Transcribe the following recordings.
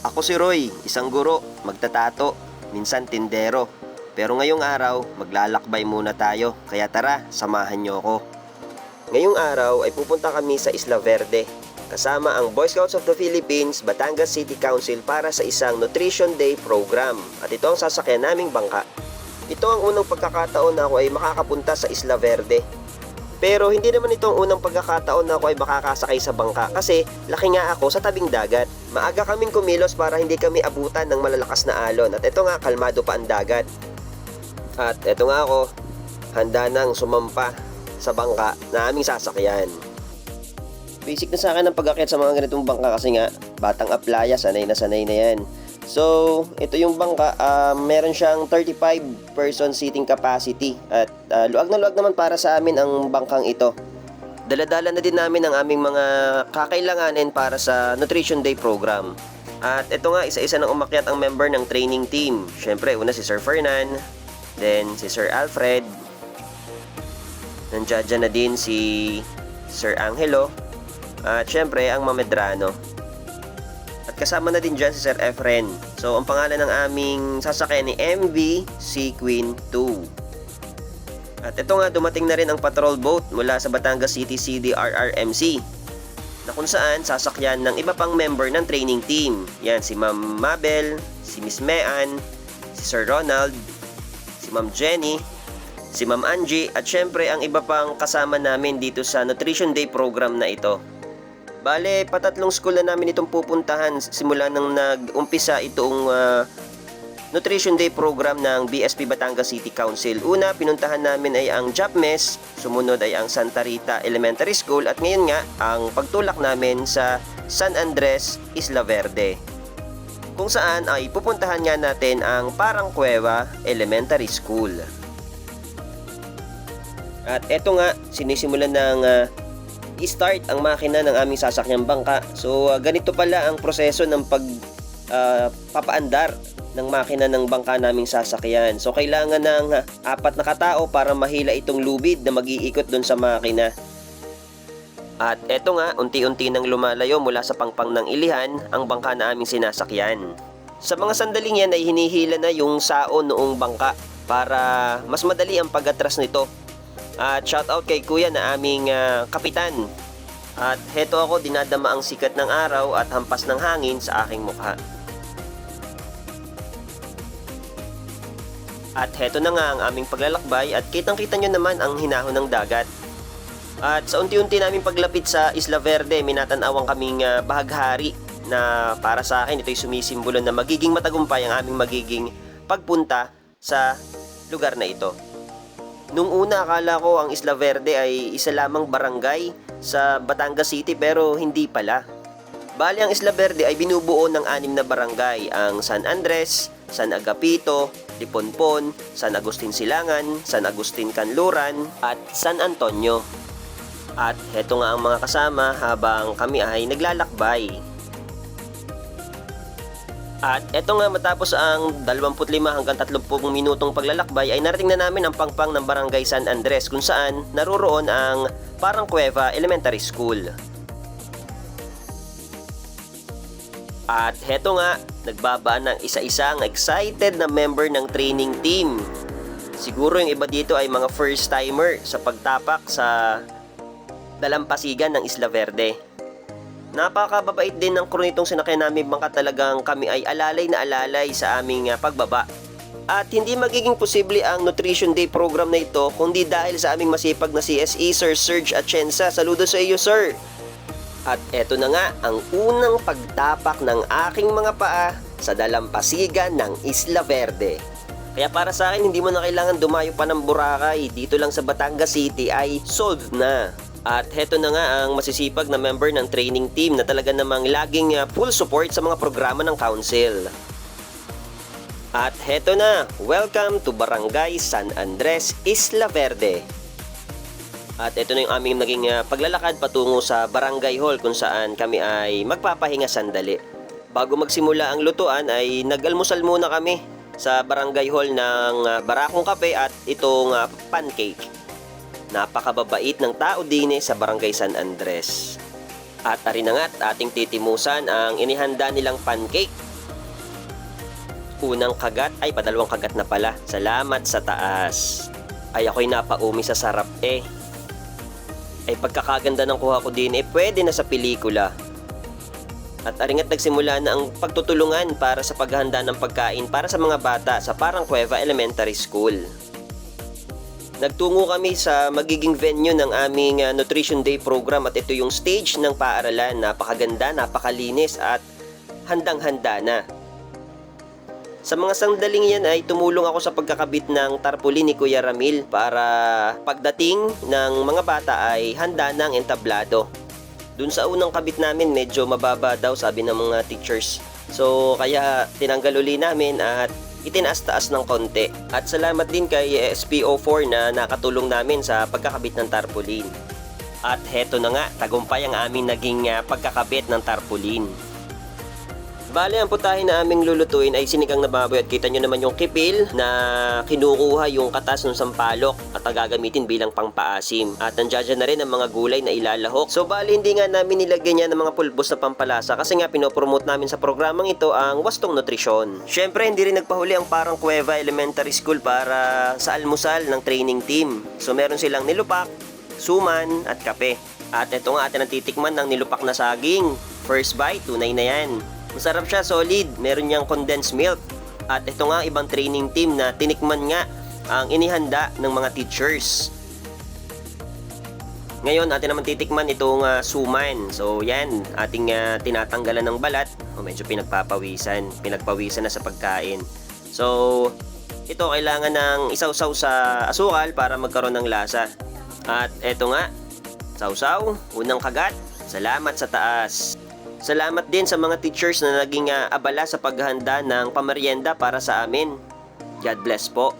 Ako si Roy, isang guro, magtatato, minsan tindero. Pero ngayong araw, maglalakbay muna tayo, kaya tara, samahan niyo ako. Ngayong araw ay pupunta kami sa Isla Verde, kasama ang Boy Scouts of the Philippines, Batangas City Council para sa isang Nutrition Day program. At ito ang sasakyan naming bangka. Ito ang unang pagkakataon na ako ay makakapunta sa Isla Verde. Pero hindi naman ito ang unang pagkakataon na ako ay makakasakay sa bangka kasi laki nga ako sa tabing dagat. Maaga kaming kumilos para hindi kami abutan ng malalakas na alon at ito nga kalmado pa ang dagat. At ito nga ako, handa nang sumampa sa bangka na aming sasakyan. Basic na sa akin ang pag-akyat sa mga ganitong bangka kasi nga batang aplaya, sanay na yan. So, ito yung bangka, meron siyang 35 person seating capacity at luwag na luwag naman para sa amin ang bangkang ito. Daladala na din namin ang aming mga kakailanganin para sa Nutrition Day program. At ito nga, isa-isa nang umakyat ang member ng training team. Siyempre, una si Sir Fernan, then si Sir Alfred, nandiyan na din si Sir Angelo, at siyempre ang Mamedrano. At kasama na din dyan si Sir Efren. So, ang pangalan ng aming sasakyan ni MV Sequin 2. At ito nga, dumating na rin ang patrol boat mula sa Batangas City CDRRMC na kung saan sasakyan ng iba pang member ng training team. Yan, si Ma'am Mabel, si Miss Mean, si Sir Ronald, si Ma'am Jenny, si Ma'am Angie, at syempre ang iba pang kasama namin dito sa Nutrition Day program na ito. Bale, patatlong school na namin itong pupuntahan simula nang nag-umpisa itong Nutrition Day program ng BSP Batangas City Council. Una, pinuntahan namin ay ang Japmes, sumunod ay ang Santa Rita Elementary School, at ngayon nga, ang pagtulak namin sa San Andres, Isla Verde, kung saan ay pupuntahan nga natin ang Parang Cueva Elementary School. At eto nga, sinisimulan ng i-start ang makina ng aming sasakyang bangka. So ganito pala ang proseso ng papaandar ng makina ng bangka naming sasakyan. So kailangan ng 4 na katao para mahila itong lubid na mag-iikot dun sa makina. At eto nga, unti-unti nang lumalayo mula sa pangpang ng ilihan ang bangka na aming sinasakyan. Sa mga sandaling yan ay hinihila na yung sao noong bangka para mas madali ang pag-atras nito. At shoutout kay kuya na aming kapitan. At heto ako, dinadama ang sikat ng araw at hampas ng hangin sa aking mukha. At heto na nga ang aming paglalakbay at kitang-kita nyo naman ang hinahon ng dagat. At sa unti-unti naming paglapit sa Isla Verde, minatanawang kaming bahaghari na para sa akin ito'y sumisimbolo na magiging matagumpay ang aming magiging pagpunta sa lugar na ito. Nung una akala ko ang Isla Verde ay isa lamang barangay sa Batangas City pero hindi pala. Bali ang Isla Verde ay binubuo ng 6 na barangay, ang San Andres, San Agapito, Liponpon, San Agustin Silangan, San Agustin Canluran at San Antonio. At heto nga ang mga kasama habang kami ay naglalakbay. At eto nga, matapos ang 25 hanggang 30 minutong paglalakbay ay narating na namin ang pangpang ng Barangay San Andres kung saan naroroon ang Parang Cueva Elementary School. At heto nga, nagbabaan ng isa-isang excited na member ng training team. Siguro yung iba dito ay mga first timer sa pagtapak sa dalampasigan ng Isla Verde. Napakababait din ng crew nitong sinakyan namin bangka, talagang kami ay alalay na alalay sa aming pagbaba. At hindi magiging posible ang Nutrition Day program na ito kundi dahil sa aming masipag na CSE, Sir Serge Atienza. Saludo sa iyo, sir! At eto na nga ang unang pagtapak ng aking mga paa sa dalampasigan ng Isla Verde. Kaya para sa akin, hindi mo na kailangan dumayo pa ng Boracay. Dito lang sa Batangas City ay solved na. At heto na nga ang masisipag na member ng training team na talaga namang laging full support sa mga programa ng council. At heto na, welcome to Barangay San Andres, Isla Verde. At ito na yung aming naging paglalakad patungo sa Barangay Hall kung saan kami ay magpapahinga sandali. Bago magsimula ang lutuan ay nag-almusal muna kami sa Barangay Hall ng barakong kape at itong pancake. Napakababait ng tao din sa Barangay San Andres. At arin na nga't ating titimusan ang inihanda nilang pancake. Unang kagat, ay padalawang kagat na pala. Salamat sa taas. Ay ako'y napaumi sa sarap eh. Ay pagkakaganda ng kuha ko din eh, pwede na sa pelikula. At aringat nagsimula na ang pagtutulungan para sa paghahanda ng pagkain para sa mga bata sa Parang Cueva Elementary School. Nagtungo kami sa magiging venue ng aming Nutrition Day program at ito yung stage ng paaralan. Napakaganda, napakalinis at handang-handa na. Sa mga sandaling yan ay tumulong ako sa pagkakabit ng tarpaulin ni Kuya Ramil para pagdating ng mga bata ay handa na ang entablado. Dun sa unang kabit namin medyo mababa daw sabi ng mga teachers. So kaya tinanggal uli namin at itinaas-taas ng konti. At salamat din kay SPO4 na nakatulong namin sa pagkakabit ng tarpaulin. At heto na nga, tagumpay ang aming naging pagkakabit ng tarpaulin. Bale, ang putahe na aming lulutuin ay sinigang na baboy at kita nyo naman yung kipil na kinukuha yung katas ng sampalok at gagamitin bilang pangpaasim. At nandiyan na rin ang mga gulay na ilalahok. So bale, hindi nga namin nilagyan niya ng mga pulbos na pampalasa kasi nga pinopromote namin sa programang ito ang wastong nutrisyon. Syempre, hindi rin nagpahuli ang Parang Cueva Elementary School para sa almusal ng training team. So meron silang nilupak, suman at kape. At ito nga atin ang titikman ng nilupak na saging. First bite, tunay na yan. Masarap siya, solid. Meron niyang condensed milk. At ito nga ibang training team na tinikman nga ang inihanda ng mga teachers. Ngayon, atin naman titikman itong suman. So, yan. Ating tinatanggalan ng balat. Medyo pinagpapawisan. Pinagpawisan na sa pagkain. So, ito kailangan ng isawsaw sa asukal para magkaroon ng lasa. At ito nga, sawsaw, unang kagat. Salamat sa taas. Salamat din sa mga teachers na naging abala sa paghahanda ng pamerienda para sa amin. God bless po.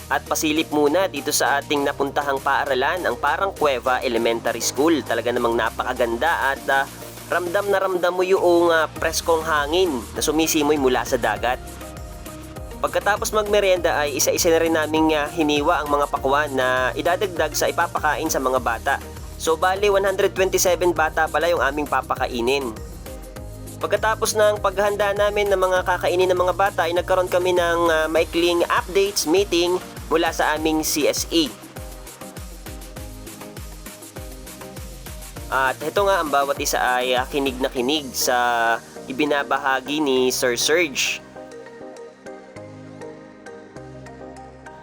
At pasilip muna dito sa ating napuntahang paaralan, ang Parang Cueva Elementary School. Talaga namang napakaganda at ramdam na ramdam mo yung preskong hangin na sumisimoy mula sa dagat. Pagkatapos magmerienda ay isa-isa na rin naming hiniwa ang mga pakwan na idadagdag sa ipapakain sa mga bata. So bali 127 bata pala yung aming papakainin. Pagkatapos ng paghahanda namin ng mga kakainin ng mga bata ay nagkaroon kami ng maikling updates meeting mula sa aming CSE. At ito nga ang bawat isa ay kinig na kinig sa ibinabahagi ni Sir Serge.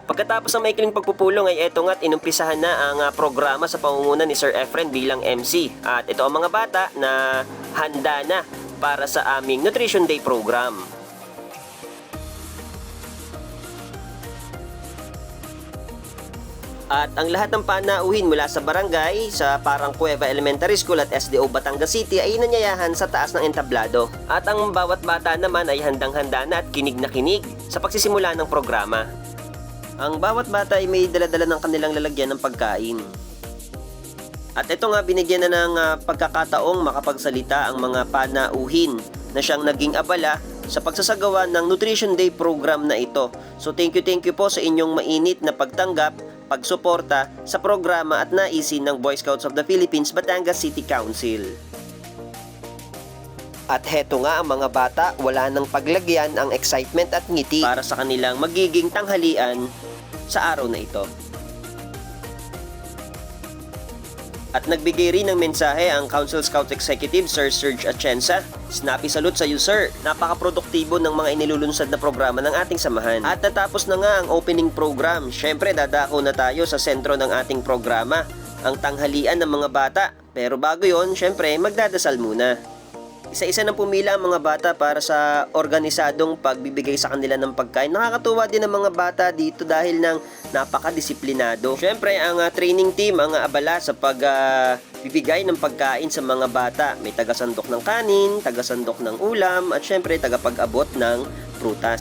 Pagkatapos ng maikling pagpupulong ay eto nga't inumpisahan na ang programa sa pangunguna ni Sir Efren bilang MC. At ito ang mga bata na handa na para sa aming Nutrition Day program. At ang lahat ng panauhin mula sa barangay, sa Parang Cueva Elementary School at SDO Batangas City ay nanyayahan sa taas ng entablado. At ang bawat bata naman ay handang-handa na at kinig na kinig sa pagsisimula ng programa. Ang bawat bata ay may daladala ng kanilang lalagyan ng pagkain. At ito nga binigyan na ng pagkakataong makapagsalita ang mga panauhin na siyang naging abala sa pagsasagawa ng Nutrition Day program na ito. So thank you po sa inyong mainit na pagtanggap, pagsuporta sa programa at naisin ng Boy Scouts of the Philippines Batangas City Council. At heto nga ang mga bata, wala nang paglagyan ang excitement at ngiti para sa kanilang magiging tanghalian sa araw na ito. At nagbigay rin ng mensahe ang Council Scout Executive Sir Serge Atienza. Snappy salute sa iyo sir, napaka-produktibo ng mga inilulunsad na programa ng ating samahan. At natapos na nga ang opening program. Syempre dadako na tayo sa sentro ng ating programa, ang tanghalian ng mga bata. Pero bago yon, syempre magdadasal muna. Isa-isa nang pumila ang mga bata para sa organisadong pagbibigay sa kanila ng pagkain. Nakakatuwa din ang mga bata dito dahil ng napakadisiplinado. Siyempre, ang training team ang abala sa pagbibigay ng pagkain sa mga bata. May tagasandok ng kanin, tagasandok ng ulam, at siyempre tagapag-abot ng prutas.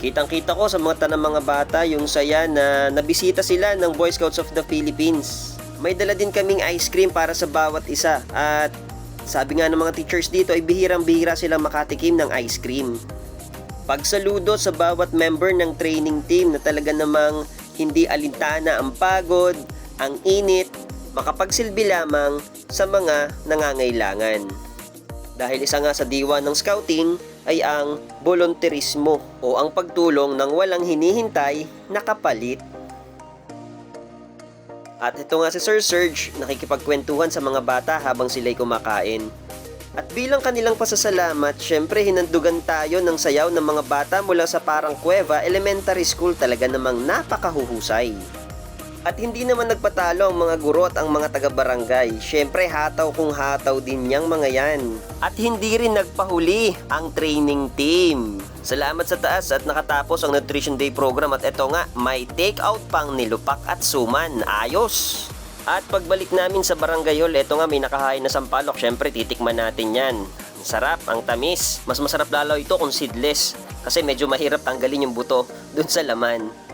Kitang-kita ko sa mata ng mga bata yung saya na nabisita sila ng Boy Scouts of the Philippines. May dala din kaming ice cream para sa bawat isa at sabi nga ng mga teachers dito ay bihirang-bihira silang makatikim ng ice cream. Pagsaludo sa bawat member ng training team na talaga namang hindi alintana ang pagod, ang init, makapagsilbi lamang sa mga nangangailangan. Dahil isa nga sa diwa ng scouting ay ang volunteerismo o ang pagtulong ng walang hinihintay na kapalit. At ito nga si Sir Serge, nakikipagkwentuhan sa mga bata habang sila'y kumakain. At bilang kanilang pasasalamat, syempre hinandugan tayo ng sayaw ng mga bata mula sa Parang Cueva Elementary School, talaga namang napakahuhusay. At hindi naman nagpatalo ang mga guro at ang mga taga-barangay. Syempre hataw kung hataw din niyang mga yan. At hindi rin nagpahuli ang training team. Salamat sa taas at nakatapos ang Nutrition Day program at eto nga, may take out pang nilupak at suman. Ayos! At pagbalik namin sa Barangay Hall, eto nga may nakahain na sampalok. Syempre titikman natin yan. Ang sarap, ang tamis. Mas masarap lalo ito kung seedless. Kasi medyo mahirap tanggalin yung buto dun sa laman.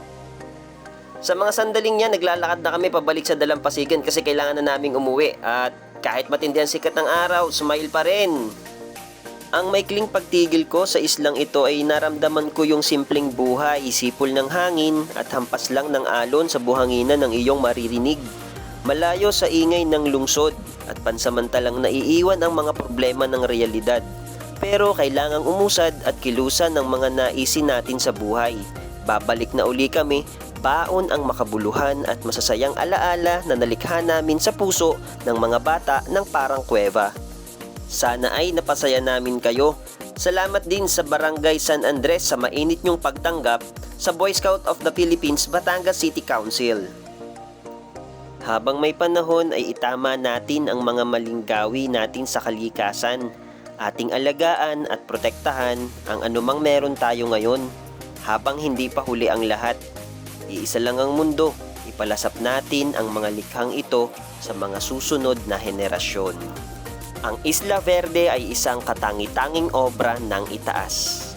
Sa mga sandaling yan, naglalakad na kami pabalik sa Dalampasigan kasi kailangan na naming umuwi. At kahit matindi ang sikat ng araw, smile pa rin. Ang maikling pagtigil ko sa islang ito ay naramdaman ko yung simpleng buhay, sipol ng hangin at hampas lang ng alon sa buhanginan ng iyong maririnig. Malayo sa ingay ng lungsod at pansamantalang naiiwan ang mga problema ng realidad. Pero kailangang umusad at kilusan ng mga naisin natin sa buhay. Babalik na uli kami, baon ang makabuluhan at masasayang alaala na nalikha namin sa puso ng mga bata ng Parang Cueva. Sana ay napasaya namin kayo. Salamat din sa Barangay San Andres sa mainit niyong pagtanggap sa Boy Scout of the Philippines Batangas City Council. Habang may panahon ay itama natin ang mga maling gawi natin sa kalikasan. Ating alagaan at protektahan ang anumang meron tayo ngayon. Habang hindi pa huli ang lahat, iisa lang ang mundo, ipalasap natin ang mga likhang ito sa mga susunod na henerasyon. Ang Isla Verde ay isang katangi-tanging obra ng itaas.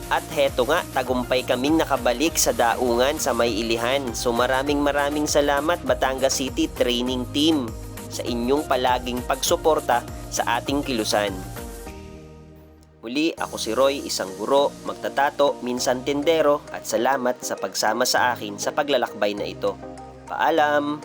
At heto nga, tagumpay kaming nakabalik sa daungan sa May Ilihan. So maraming salamat Batangas City Training Team sa inyong palaging pagsuporta sa ating kilusan. Muli, ako si Roy, isang guro, magtatato, minsan tindero at salamat sa pagsama sa akin sa paglalakbay na ito. Paalam!